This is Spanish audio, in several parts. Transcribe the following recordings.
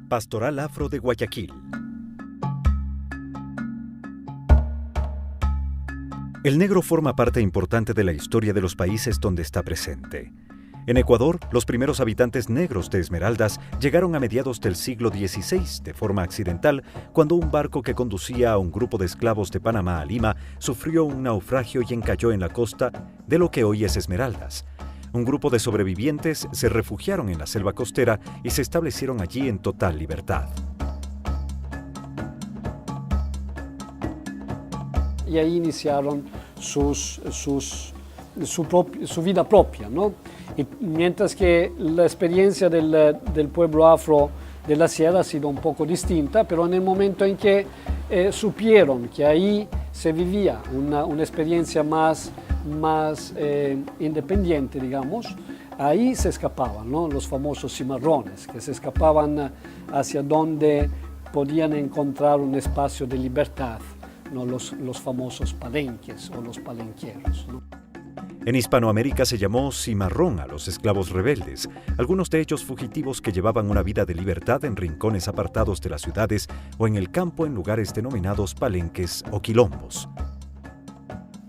Pastoral Afro de Guayaquil. El negro forma parte importante de la historia de los países donde está presente. En Ecuador, los primeros habitantes negros de Esmeraldas llegaron a mediados del siglo XVI de forma accidental, cuando un barco que conducía a un grupo de esclavos de Panamá a Lima sufrió un naufragio y encalló en la costa de lo que hoy es Esmeraldas. Un grupo de sobrevivientes se refugiaron en la selva costera y se establecieron allí en total libertad. Y ahí iniciaron su vida propia, ¿no? Y mientras que la experiencia del pueblo afro de la sierra ha sido un poco distinta, pero en el momento en que supieron que ahí se vivía una experiencia más independiente, digamos, ahí se escapaban, ¿no? Los famosos cimarrones, que se escapaban hacia donde podían encontrar un espacio de libertad, ¿no? Los famosos palenques o los palenqueros, ¿no? En Hispanoamérica se llamó cimarrón a los esclavos rebeldes, algunos de ellos fugitivos que llevaban una vida de libertad en rincones apartados de las ciudades o en el campo en lugares denominados palenques o quilombos.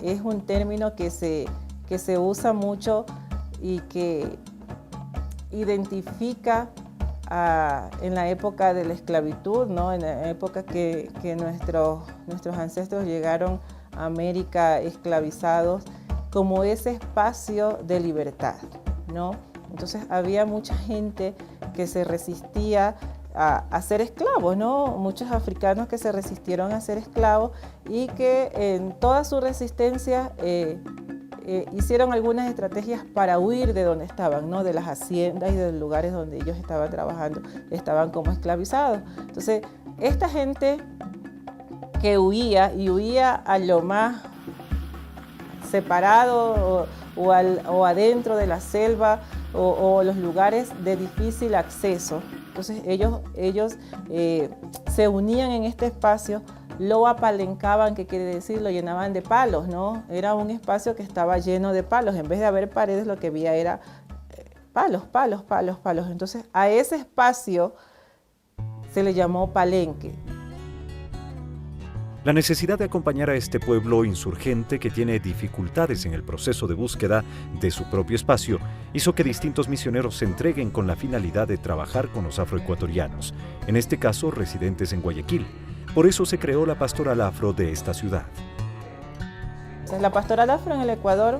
Es un término que se usa mucho y que identifica en la época de la esclavitud, ¿no? En la época que nuestros ancestros llegaron a América esclavizados, como ese espacio de libertad, ¿no? Entonces había mucha gente que se resistía a ser esclavos, ¿no? Muchos africanos que se resistieron a ser esclavos y que en toda su resistencia hicieron algunas estrategias para huir de donde estaban, ¿no? De las haciendas y de los lugares donde ellos estaban trabajando, estaban como esclavizados. Entonces, esta gente que huía a lo más separado o adentro de la selva o los lugares de difícil acceso. Entonces ellos se unían en este espacio, lo apalencaban, que quiere decir, lo llenaban de palos, ¿no? Era un espacio que estaba lleno de palos, en vez de haber paredes lo que había era palos. Entonces a ese espacio se le llamó palenque. La necesidad de acompañar a este pueblo insurgente que tiene dificultades en el proceso de búsqueda de su propio espacio hizo que distintos misioneros se entreguen con la finalidad de trabajar con los afroecuatorianos, en este caso residentes en Guayaquil. Por eso se creó la Pastoral Afro de esta ciudad. La Pastoral Afro en el Ecuador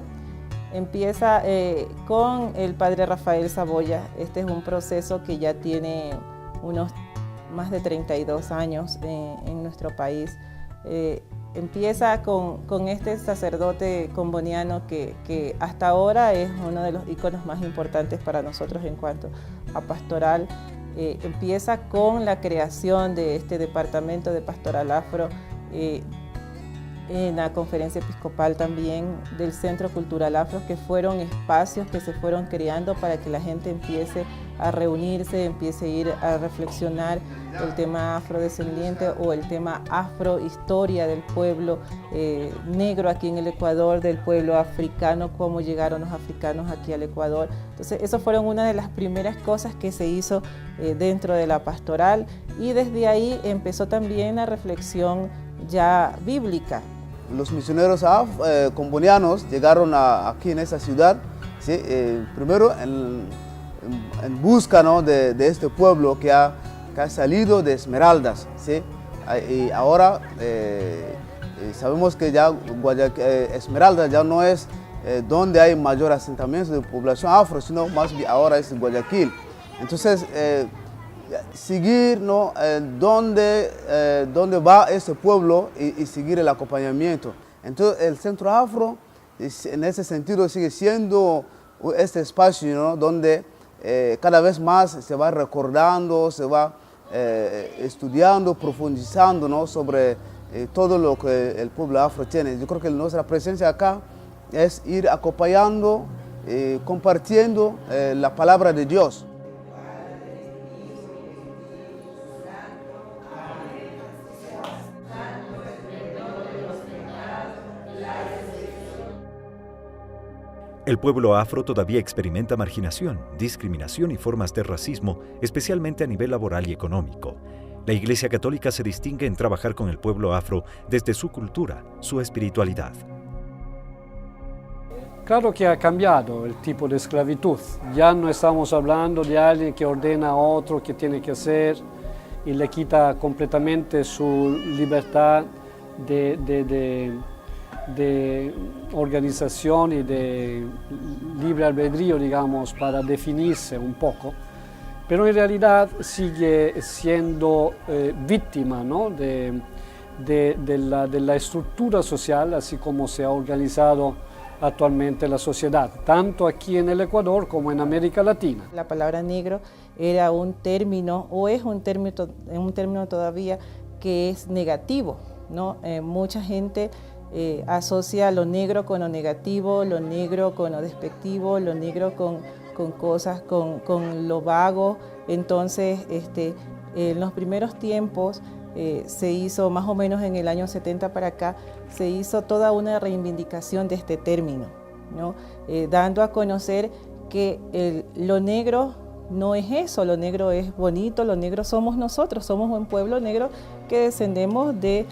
empieza con el padre Rafael Saboya. Este es un proceso que ya tiene unos más de 32 años en nuestro país. Empieza con este sacerdote comboniano que hasta ahora es uno de los íconos más importantes para nosotros en cuanto a pastoral. Empieza con la creación de este departamento de Pastoral Afro, en la conferencia episcopal también del Centro Cultural Afro, que fueron espacios que se fueron creando para que la gente empiece a reunirse, empiece a ir a reflexionar el tema afrodescendiente o el tema afrohistoria del pueblo negro aquí en el Ecuador, del pueblo africano, cómo llegaron los africanos aquí al Ecuador. Entonces, eso fueron una de las primeras cosas que se hizo dentro de la pastoral, y desde ahí empezó también la reflexión ya bíblica. Los misioneros combonianos llegaron aquí en esta ciudad, ¿sí? Primero en busca, ¿no? de este pueblo que ha salido de Esmeraldas, ¿sí? Y ahora sabemos que ya Esmeraldas ya no es donde hay mayor asentamiento de población afro, sino más bien ahora es Guayaquil. Entonces, seguir, ¿no? dónde va ese pueblo y seguir el acompañamiento. Entonces el Centro Afro en ese sentido sigue siendo este espacio, ¿no? Donde cada vez más se va recordando, se va estudiando, profundizando, ¿no? Sobre todo lo que el pueblo afro tiene. Yo creo que nuestra presencia acá es ir acompañando, compartiendo la palabra de Dios. El pueblo afro todavía experimenta marginación, discriminación y formas de racismo, especialmente a nivel laboral y económico. La Iglesia Católica se distingue en trabajar con el pueblo afro desde su cultura, su espiritualidad. Claro que ha cambiado el tipo de esclavitud. Ya no estamos hablando de alguien que ordena a otro qué tiene que hacer y le quita completamente su libertad de organización y de libre albedrío, digamos, para definirse un poco. Pero en realidad sigue siendo víctima, ¿no? de la estructura social, así como se ha organizado actualmente la sociedad, tanto aquí en el Ecuador como en América Latina. La palabra negro era un término, o es un término todavía que es negativo, ¿no? Mucha gente asocia lo negro con lo negativo, lo negro con lo despectivo, lo negro con cosas, con lo vago. Entonces, en los primeros tiempos se hizo, más o menos en el año 70 para acá, se hizo toda una reivindicación de este término, ¿no? Dando a conocer que lo negro no es eso, lo negro es bonito, lo negro somos nosotros, somos un pueblo negro que descendemos de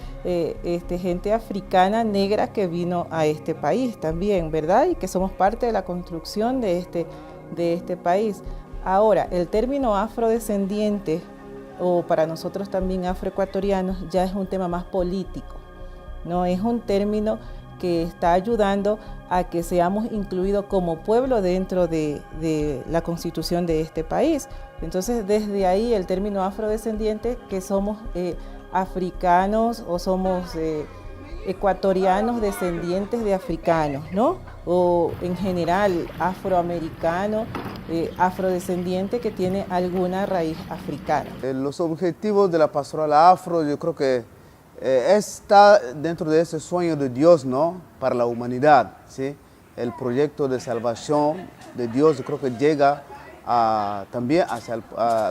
gente africana negra que vino a este país también, ¿verdad? Y que somos parte de la construcción de este país. Ahora, el término afrodescendiente, o para nosotros también afroecuatorianos, ya es un tema más político, ¿no? Es un término que está ayudando a que seamos incluidos como pueblo dentro de la constitución de este país. Entonces, desde ahí el término afrodescendiente, que somos africanos o somos ecuatorianos descendientes de africanos, ¿no? O en general afroamericano, afrodescendiente que tiene alguna raíz africana. Los objetivos de la pastoral afro, yo creo que está dentro de ese sueño de Dios, ¿no? Para la humanidad, ¿sí? El proyecto de salvación de Dios, yo creo que llega también hacia el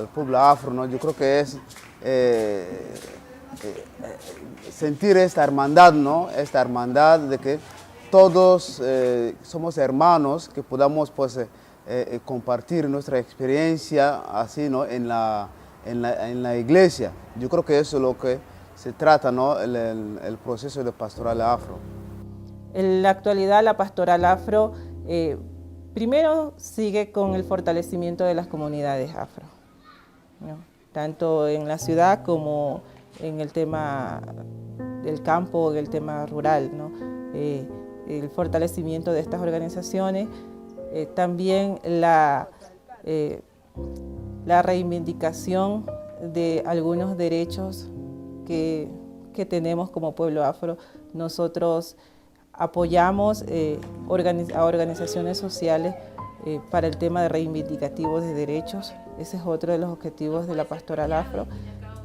pueblo afro, ¿no? Yo creo que es sentir esta hermandad, ¿no? Esta hermandad de que todos somos hermanos, que podamos pues compartir nuestra experiencia así, ¿no? en la iglesia. Yo creo que eso es lo que se trata, ¿no? el proceso de pastoral afro. En la actualidad la pastoral afro primero sigue con el fortalecimiento de las comunidades afro, ¿no? Tanto en la ciudad como en el tema del campo, en el tema rural, ¿no? El fortalecimiento de estas organizaciones, también la reivindicación de algunos derechos que tenemos como pueblo afro. Nosotros apoyamos a organizaciones sociales para el tema de reivindicativos de derechos. Ese es otro de los objetivos de la pastoral afro.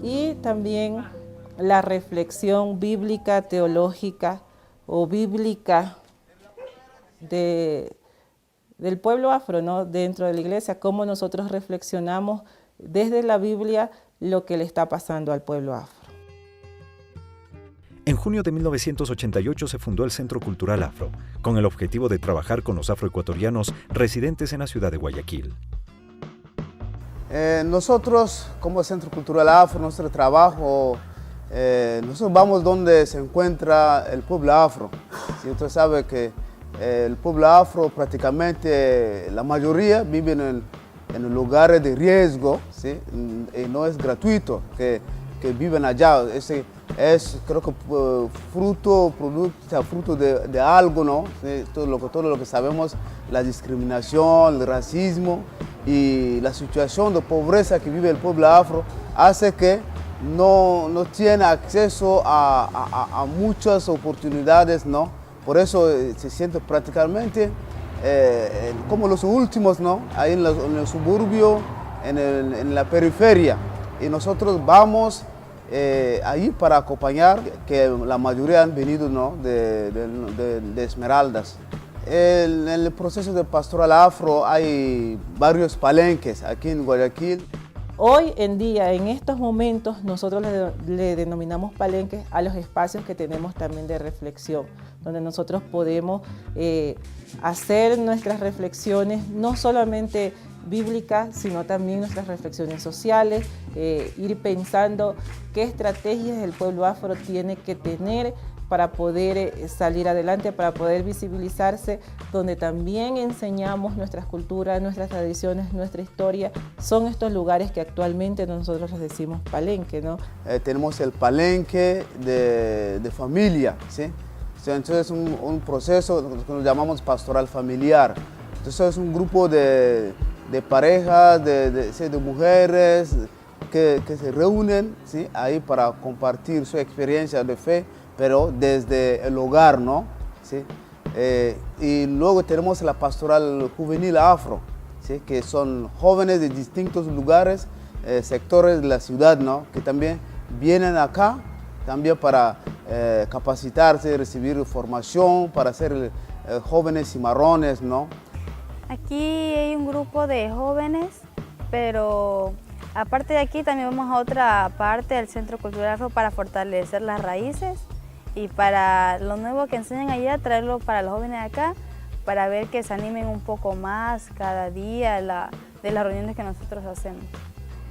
Y también la reflexión bíblica, teológica o bíblica del pueblo afro, ¿no? Dentro de la iglesia, cómo nosotros reflexionamos desde la Biblia lo que le está pasando al pueblo afro. En junio de 1988 se fundó el Centro Cultural Afro, con el objetivo de trabajar con los afroecuatorianos residentes en la ciudad de Guayaquil. Nosotros, como Centro Cultural Afro, nuestro trabajo, nosotros vamos donde se encuentra el pueblo afro. Si usted sabe que el pueblo afro prácticamente, la mayoría viven en lugares de riesgo, ¿sí? Y no es gratuito que viven allá. Ese es, creo que, fruto de algo, ¿no? ¿Sí? Todo lo que sabemos, la discriminación, el racismo y la situación de pobreza que vive el pueblo afro hace que no tiene acceso a muchas oportunidades, ¿no? Por eso se siente prácticamente como los últimos, ¿no? Ahí en el suburbio, en la periferia. Y nosotros vamos ahí para acompañar, que la mayoría han venido, ¿no? de Esmeraldas. En el proceso de pastoral afro hay varios palenques aquí en Guayaquil. Hoy en día, en estos momentos, nosotros le denominamos palenques a los espacios que tenemos también de reflexión, donde nosotros podemos hacer nuestras reflexiones, no solamente bíblicas, sino también nuestras reflexiones sociales, ir pensando qué estrategias el pueblo afro tiene que tener para poder salir adelante, para poder visibilizarse, donde también enseñamos nuestras culturas, nuestras tradiciones, nuestra historia. Son estos lugares que actualmente nosotros les decimos palenque, ¿no? Tenemos el palenque de familia, ¿sí? Entonces es un proceso que nos llamamos pastoral familiar. Entonces es un grupo de parejas, de mujeres que se reúnen, ¿sí? Ahí para compartir su experiencia de fe, pero desde el hogar, ¿no? ¿Sí? Y luego tenemos la pastoral juvenil afro, ¿sí? Que son jóvenes de distintos lugares, sectores de la ciudad, ¿no? Que también vienen acá también para capacitarse, recibir formación, para ser jóvenes cimarrones, ¿no? Aquí hay un grupo de jóvenes, pero aparte de aquí también vamos a otra parte del Centro Cultural Afro para fortalecer las raíces y para lo nuevo que enseñan allá, traerlo para los jóvenes de acá, para ver que se animen un poco más cada día de las reuniones que nosotros hacemos.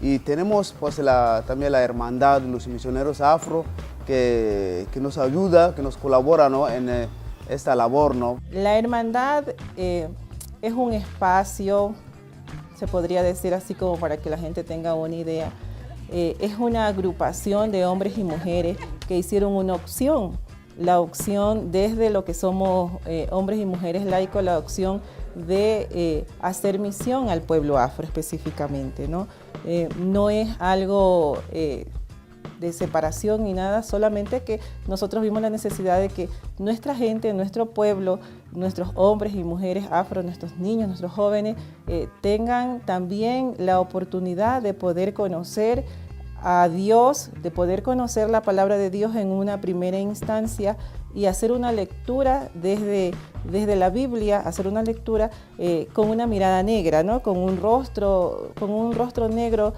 Y tenemos pues también la hermandad de los misioneros afro que nos ayuda, que nos colabora, ¿no? En esta labor, ¿no? La hermandad es un espacio, se podría decir así como para que la gente tenga una idea. Es una agrupación de hombres y mujeres que hicieron una opción, la opción desde lo que somos hombres y mujeres laicos, la opción de hacer misión al pueblo afro específicamente, ¿no? No es algo de separación ni nada, solamente que nosotros vimos la necesidad de que nuestra gente, nuestro pueblo, nuestros hombres y mujeres afro, nuestros niños, nuestros jóvenes, tengan también la oportunidad de poder conocer a Dios, de poder conocer la palabra de Dios en una primera instancia y hacer una lectura desde la Biblia, hacer una lectura con una mirada negra, ¿no? Con un rostro negro,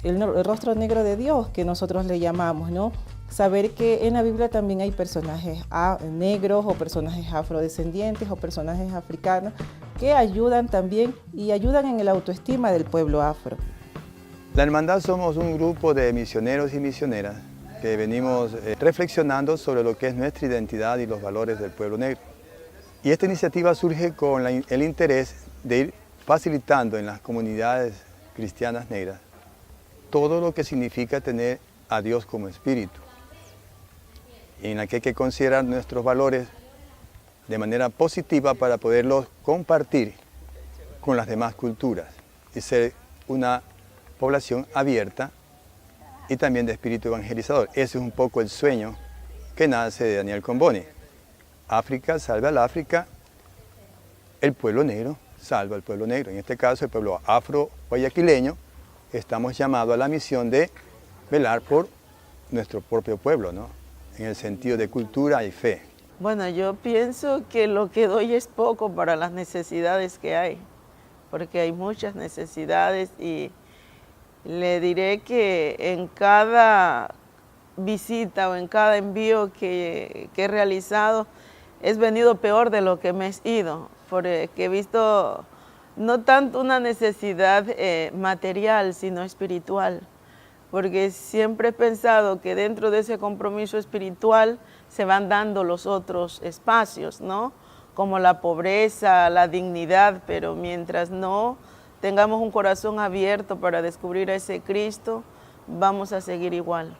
el rostro negro de Dios que nosotros le llamamos, ¿no? Saber que en la Biblia también hay personajes negros o personajes afrodescendientes o personajes africanos que ayudan también y ayudan en la autoestima del pueblo afro. La Hermandad somos un grupo de misioneros y misioneras que venimos reflexionando sobre lo que es nuestra identidad y los valores del pueblo negro. Y esta iniciativa surge con el interés de ir facilitando en las comunidades cristianas negras todo lo que significa tener a Dios como espíritu, en la que hay que considerar nuestros valores de manera positiva para poderlos compartir con las demás culturas y ser una población abierta y también de espíritu evangelizador. Ese es un poco el sueño que nace de Daniel Comboni. África salva al África, el pueblo negro salva al pueblo negro. En este caso, el pueblo afro-guayaquileño, estamos llamados a la misión de velar por nuestro propio pueblo, ¿no? En el sentido de cultura y fe. Bueno, yo pienso que lo que doy es poco para las necesidades que hay, porque hay muchas necesidades y le diré que en cada visita o en cada envío que he realizado es venido peor de lo que me he ido, porque he visto no tanto una necesidad material, sino espiritual, porque siempre he pensado que dentro de ese compromiso espiritual se van dando los otros espacios, ¿no? Como la pobreza, la dignidad, pero mientras no tengamos un corazón abierto para descubrir a ese Cristo, vamos a seguir igual.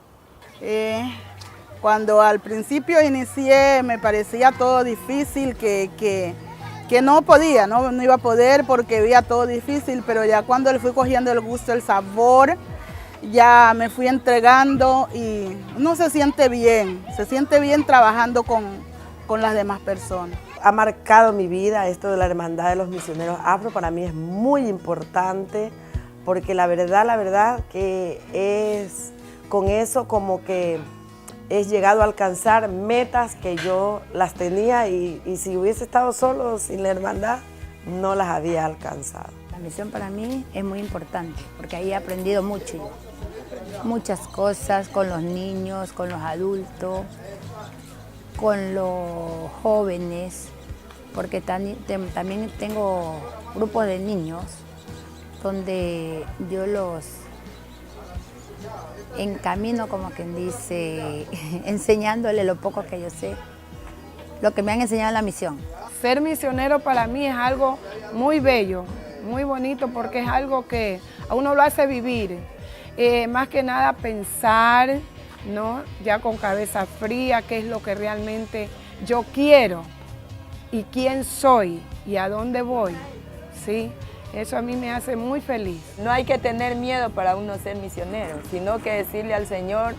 Cuando al principio inicié me parecía todo difícil, que no podía, no iba a poder porque veía todo difícil, pero ya cuando le fui cogiendo el gusto, el sabor, ya me fui entregando y uno se siente bien trabajando con las demás personas. Ha marcado mi vida esto de la Hermandad de los Misioneros Afro. Para mí es muy importante porque la verdad que es con eso como que he llegado a alcanzar metas que yo las tenía y si hubiese estado solo sin la hermandad no las había alcanzado. La misión para mí es muy importante porque ahí he aprendido mucho yo. Muchas cosas con los niños, con los adultos, con los jóvenes, porque también tengo grupos de niños donde yo los encamino, como quien dice, enseñándole lo poco que yo sé, lo que me han enseñado en la misión. Ser misionero para mí es algo muy bello, muy bonito, porque es algo que a uno lo hace vivir. Más que nada pensar, ¿no? Ya con cabeza fría, qué es lo que realmente yo quiero y quién soy y a dónde voy, ¿sí? Eso a mí me hace muy feliz. No hay que tener miedo para uno ser misionero, sino que decirle al Señor,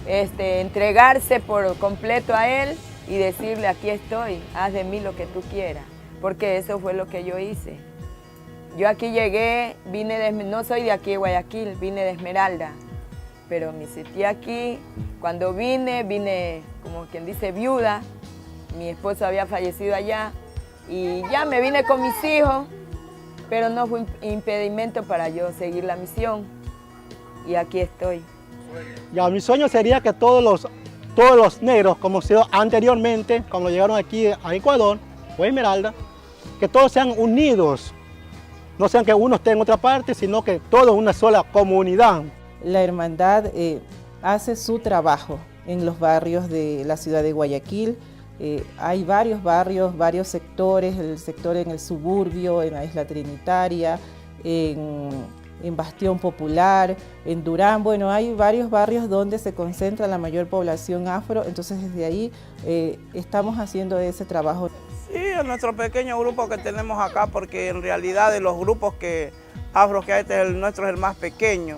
entregarse por completo a Él y decirle, aquí estoy, haz de mí lo que tú quieras, porque eso fue lo que yo hice. Yo aquí llegué, no soy de aquí de Guayaquil, vine de Esmeralda, pero me sentí aquí. Cuando vine como quien dice viuda, mi esposo había fallecido allá y ya me vine con mis hijos, pero no fue impedimento para yo seguir la misión y aquí estoy. Ya, mi sueño sería que todos los negros, como se dio anteriormente, cuando llegaron aquí a Ecuador o a Esmeralda, que todos sean unidos, no sean que uno esté en otra parte, sino que todos una sola comunidad. La hermandad hace su trabajo en los barrios de la ciudad de Guayaquil. Hay varios barrios, varios sectores, el sector en el suburbio, en la Isla Trinitaria, en Bastión Popular, en Durán. Bueno, hay varios barrios donde se concentra la mayor población afro, entonces desde ahí estamos haciendo ese trabajo. Sí, en nuestro pequeño grupo que tenemos acá, porque en realidad de los grupos afros que hay, nuestro es el más pequeño,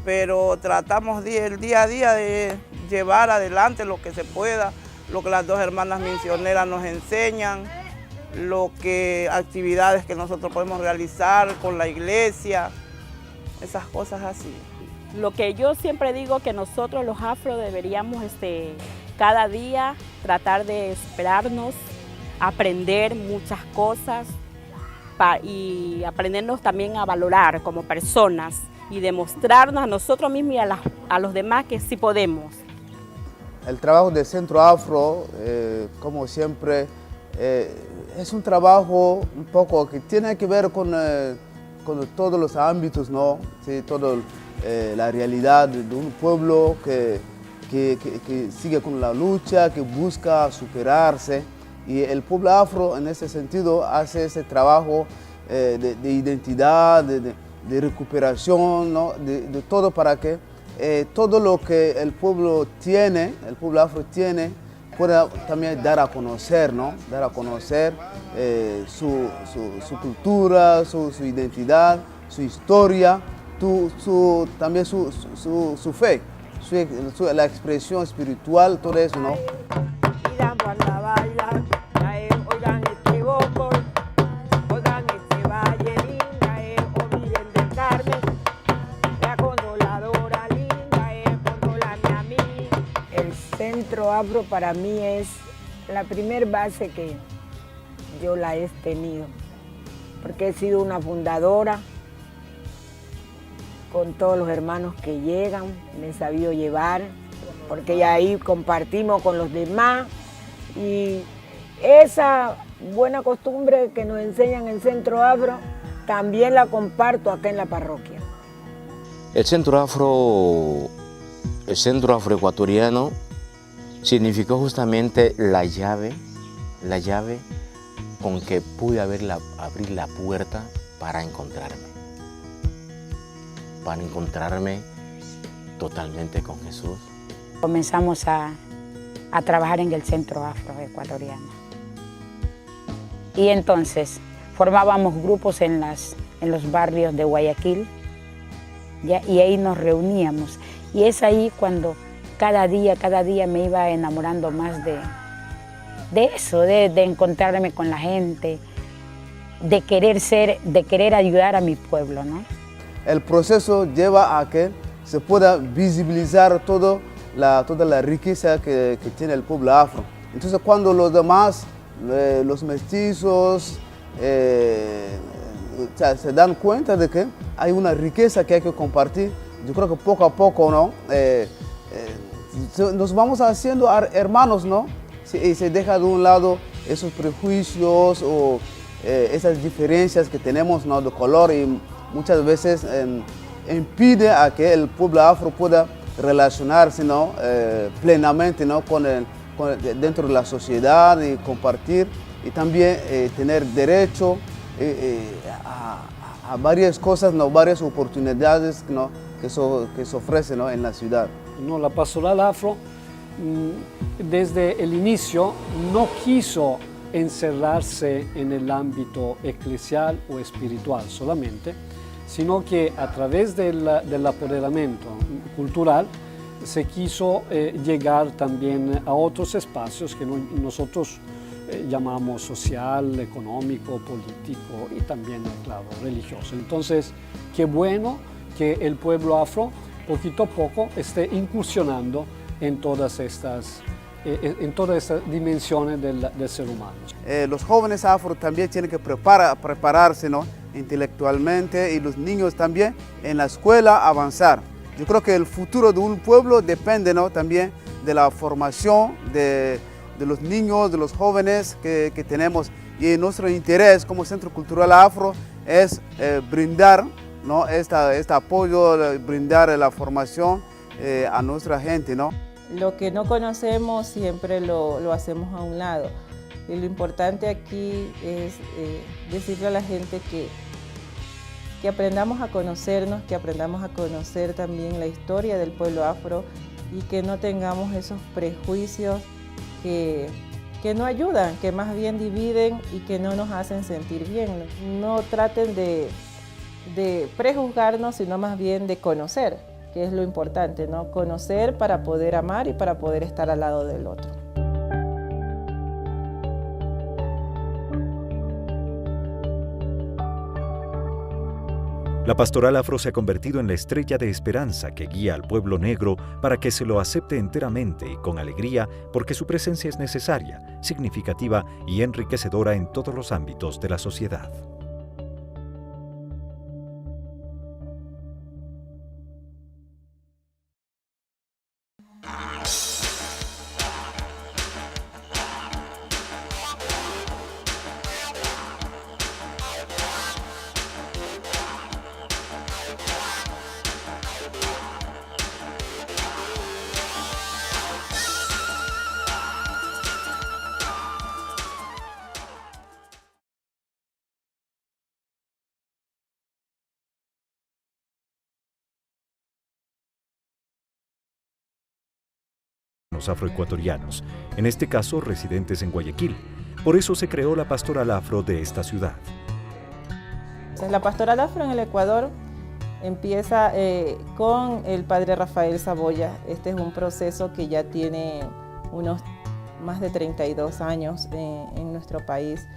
pero tratamos el día a día de llevar adelante lo que se pueda, lo que las dos hermanas misioneras nos enseñan, actividades que nosotros podemos realizar con la iglesia, esas cosas así. Lo que yo siempre digo que nosotros los afro deberíamos cada día tratar de esperarnos, aprender muchas cosas y aprendernos también a valorar como personas y demostrarnos a nosotros mismos y a los demás que sí podemos. El trabajo del Centro Afro, como siempre, es un trabajo un poco que tiene que ver con todos los ámbitos, ¿no? Sí, toda la realidad de un pueblo que sigue con la lucha, que busca superarse. Y el pueblo afro, en ese sentido, hace ese trabajo de identidad, de recuperación, ¿no? de todo para que todo lo que el pueblo afro tiene, pueda también dar a conocer, ¿no? Dar a conocer su cultura, su identidad, su historia, también su fe, la expresión espiritual, todo eso, ¿no? Centro Afro para mí es la primer base que yo la he tenido, porque he sido una fundadora con todos los hermanos que llegan, me he sabido llevar, porque ya ahí compartimos con los demás y esa buena costumbre que nos enseñan en Centro Afro también la comparto acá en la parroquia. El Centro Afroecuatoriano significó justamente la llave con que pude abrir la puerta para encontrarme totalmente con Jesús. Comenzamos a trabajar en el Centro Afroecuatoriano. Y entonces formábamos grupos en los barrios de Guayaquil, ¿ya? Y ahí nos reuníamos. Y es ahí cuando cada día me iba enamorando más de eso, de encontrarme con la gente, de querer ayudar a mi pueblo, ¿no? El proceso lleva a que se pueda visibilizar toda la riqueza que tiene el pueblo afro. Entonces cuando los demás, los mestizos, se dan cuenta de que hay una riqueza que hay que compartir. Yo creo que poco a poco, ¿no? Nos vamos haciendo hermanos, ¿no? Y se deja de un lado esos prejuicios o esas diferencias que tenemos, ¿no? De color, y muchas veces impide a que el pueblo afro pueda relacionarse, ¿no? Plenamente, ¿no? Dentro de la sociedad y compartir y también tener derecho a varias cosas, ¿no? Varias oportunidades, ¿no? que se ofrecen, ¿no? En la ciudad. No, la pastoral afro desde el inicio no quiso encerrarse en el ámbito eclesial o espiritual solamente, sino que a través del apoderamiento cultural se quiso llegar también a otros espacios que nosotros llamamos social, económico, político y también, claro, religioso. Entonces, qué bueno que el pueblo afro poquito a poco esté incursionando en todas estas dimensiones del ser humano. Los jóvenes afro también tienen que prepararse, ¿no? Intelectualmente, y los niños también en la escuela avanzar. Yo creo que el futuro de un pueblo depende, ¿no? También de la formación de los niños, de los jóvenes que tenemos. Y nuestro interés como Centro Cultural Afro es brindar, ¿no? este apoyo, brindar la formación a nuestra gente, ¿no? Lo que no conocemos siempre lo hacemos a un lado. Y lo importante aquí es decirle a la gente que aprendamos a conocernos, que aprendamos a conocer también la historia del pueblo afro y que no tengamos esos prejuicios que no ayudan, que más bien dividen y que no nos hacen sentir bien. No traten de prejuzgarnos, sino más bien de conocer, que es lo importante, ¿no? Conocer para poder amar y para poder estar al lado del otro. La pastoral afro se ha convertido en la estrella de esperanza que guía al pueblo negro para que se lo acepte enteramente y con alegría, porque su presencia es necesaria, significativa y enriquecedora en todos los ámbitos de la sociedad. Los afroecuatorianos, en este caso residentes en Guayaquil. Por eso se creó la pastoral afro de esta ciudad. La pastoral afro en el Ecuador empieza con el padre Rafael Saboya. Este es un proceso que ya tiene unos más de 32 años en nuestro país.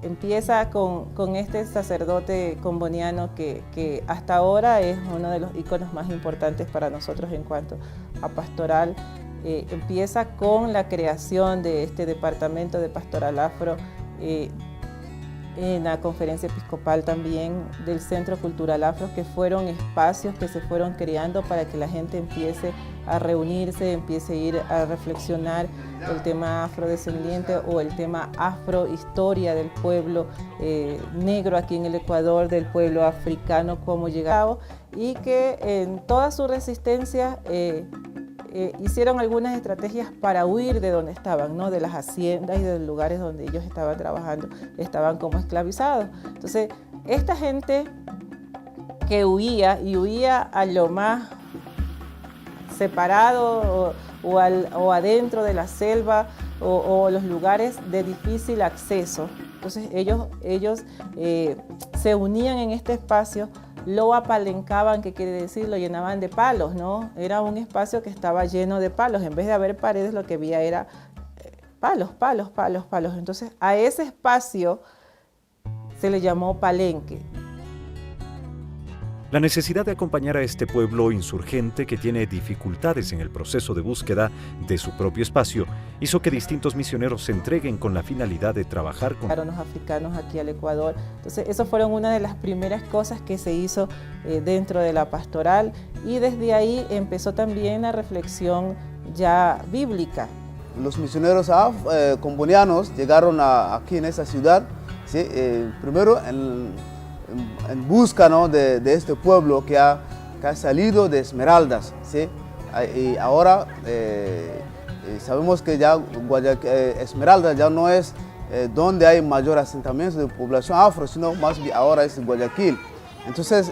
Empieza con este sacerdote comboniano que hasta ahora es uno de los íconos más importantes para nosotros en cuanto a pastoral. Empieza con la creación de este departamento de pastoral afro, en la conferencia episcopal también del Centro Cultural Afro, que fueron espacios que se fueron creando para que la gente empiece a reunirse, empiece a ir a reflexionar el tema afrodescendiente o el tema afrohistoria del pueblo negro aquí en el Ecuador, del pueblo africano, cómo llegaba, y que en toda su resistencia hicieron algunas estrategias para huir de donde estaban, ¿no? De las haciendas y de los lugares donde ellos estaban trabajando, estaban como esclavizados. Entonces, esta gente que huía a lo más separado o adentro de la selva o los lugares de difícil acceso, entonces ellos se unían en este espacio, lo apalencaban, que quiere decir, lo llenaban de palos, ¿no? Era un espacio que estaba lleno de palos. En vez de haber paredes, lo que había era palos. Entonces, a ese espacio se le llamó palenque. La necesidad de acompañar a este pueblo insurgente que tiene dificultades en el proceso de búsqueda de su propio espacio hizo que distintos misioneros se entreguen con la finalidad de trabajar con los africanos aquí al Ecuador. Entonces, eso fueron una de las primeras cosas que se hizo dentro de la pastoral, y desde ahí empezó también la reflexión ya bíblica. Los misioneros combonianos llegaron aquí en esta ciudad, ¿sí? Primero en busca, ¿no?, de este pueblo que ha salido de Esmeraldas, ¿sí? Y ahora sabemos que ya Esmeraldas ya no es donde hay mayor asentamiento de población afro, sino más bien ahora es Guayaquil. Entonces,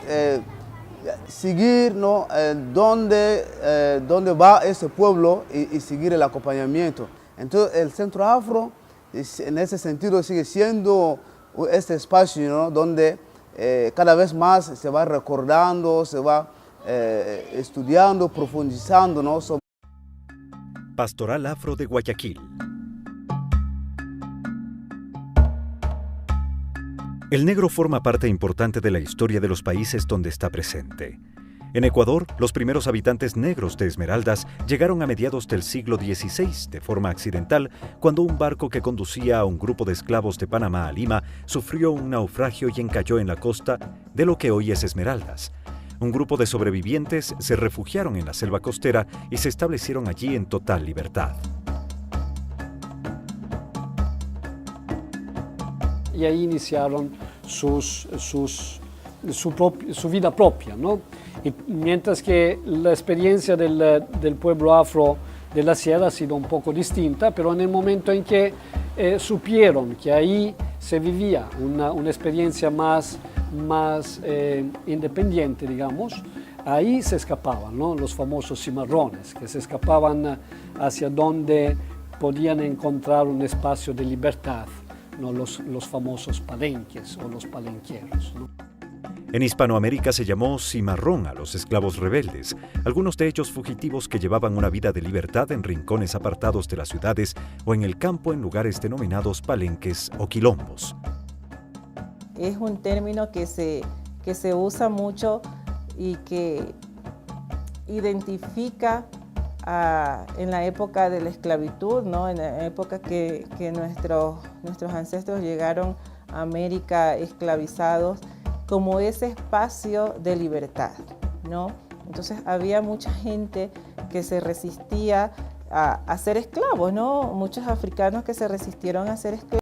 seguir, ¿no?, dónde va ese pueblo y seguir el acompañamiento. Entonces, el Centro Afro, en ese sentido, sigue siendo este espacio, ¿no?, donde cada vez más se va recordando, se va estudiando, profundizando, ¿no?, sobre Pastoral Afro de Guayaquil. El negro forma parte importante de la historia de los países donde está presente. En Ecuador, los primeros habitantes negros de Esmeraldas llegaron a mediados del siglo XVI de forma accidental, cuando un barco que conducía a un grupo de esclavos de Panamá a Lima sufrió un naufragio y encalló en la costa de lo que hoy es Esmeraldas. Un grupo de sobrevivientes se refugiaron en la selva costera y se establecieron allí en total libertad. Y ahí iniciaron su vida propia, ¿no? Y mientras que la experiencia del pueblo afro de la sierra ha sido un poco distinta, pero en el momento en que supieron que ahí se vivía una experiencia más independiente, digamos, ahí se escapaban, ¿no?, los famosos cimarrones, que se escapaban hacia donde podían encontrar un espacio de libertad, ¿no?, los famosos palenques o los palenqueros, ¿no? En Hispanoamérica se llamó cimarrón a los esclavos rebeldes, algunos de ellos fugitivos que llevaban una vida de libertad en rincones apartados de las ciudades o en el campo en lugares denominados palenques o quilombos. Es un término que se usa mucho y que identifica en la época de la esclavitud, ¿no?, en la época que nuestros ancestros llegaron a América esclavizados, como ese espacio de libertad, ¿no? Entonces había mucha gente que se resistía a ser esclavos, ¿no? Muchos africanos que se resistieron a ser esclavos.